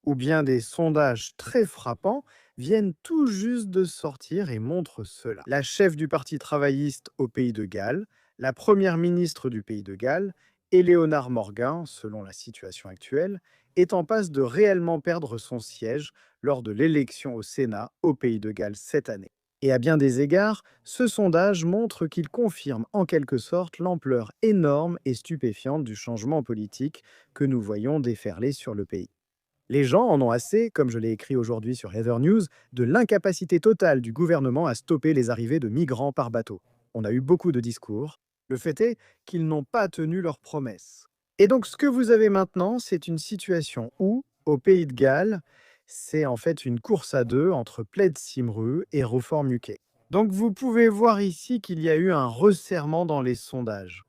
ou bien des sondages très frappants viennent tout juste de sortir et montrent cela. La chef du Parti travailliste au Pays de Galles, la première ministre du Pays de Galles, Eleonore Morgan, selon la situation actuelle, est en passe de réellement perdre son siège lors de l'élection au Sénat au Pays de Galles cette année. Et à bien des égards, ce sondage montre qu'il confirme en quelque sorte l'ampleur énorme et stupéfiante du changement politique que nous voyons déferler sur le pays. Les gens en ont assez, comme je l'ai écrit aujourd'hui sur Heather News, de l'incapacité totale du gouvernement à stopper les arrivées de migrants par bateau. On a eu beaucoup de discours. Le fait est qu'ils n'ont pas tenu leurs promesses. Et donc ce que vous avez maintenant, c'est une situation où, au Pays de Galles, c'est en fait une course à deux entre Plaid Cymru et Reform UK. Donc vous pouvez voir ici qu'il y a eu un resserrement dans les sondages.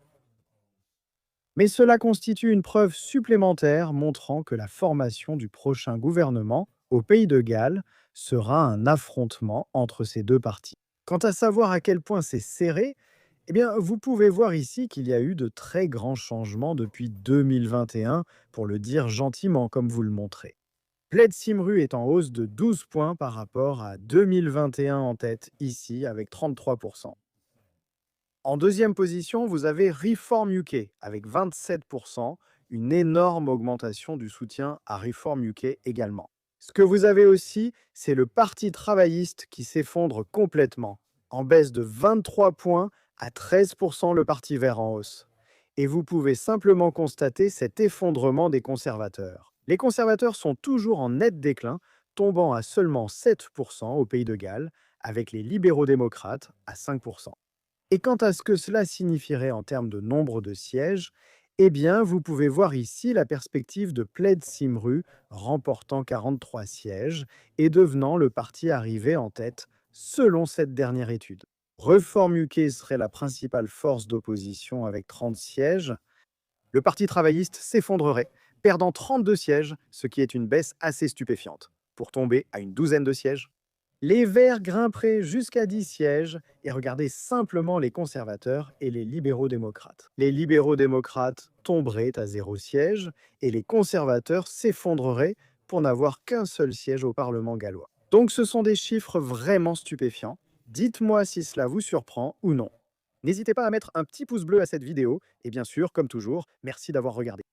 Mais cela constitue une preuve supplémentaire montrant que la formation du prochain gouvernement au Pays de Galles sera un affrontement entre ces deux partis. Quant à savoir à quel point c'est serré, eh bien, vous pouvez voir ici qu'il y a eu de très grands changements depuis 2021, pour le dire gentiment comme vous le montrez. Plaid Cymru est en hausse de 12 points par rapport à 2021 en tête ici avec 33%. En deuxième position, vous avez Reform UK avec 27%, une énorme augmentation du soutien à Reform UK également. Ce que vous avez aussi, c'est le Parti travailliste qui s'effondre complètement, en baisse de 23 points à 13% le Parti vert en hausse. Et vous pouvez simplement constater cet effondrement des conservateurs. Les conservateurs sont toujours en net déclin, tombant à seulement 7% au Pays de Galles, avec les libéraux démocrates à 5%. Et quant à ce que cela signifierait en termes de nombre de sièges, eh bien, vous pouvez voir ici la perspective de Plaid Cymru remportant 43 sièges et devenant le parti arrivé en tête selon cette dernière étude. Reform UK serait la principale force d'opposition avec 30 sièges. Le Parti travailliste s'effondrerait, perdant 32 sièges, ce qui est une baisse assez stupéfiante, pour tomber à une douzaine de sièges. Les Verts grimperaient jusqu'à 10 sièges et regardez simplement les conservateurs et les libéraux démocrates. Les libéraux démocrates tomberaient à 0 siège et les conservateurs s'effondreraient pour n'avoir qu'un seul siège au Parlement gallois. Donc ce sont des chiffres vraiment stupéfiants. Dites-moi si cela vous surprend ou non. N'hésitez pas à mettre un petit pouce bleu à cette vidéo et bien sûr, comme toujours, merci d'avoir regardé.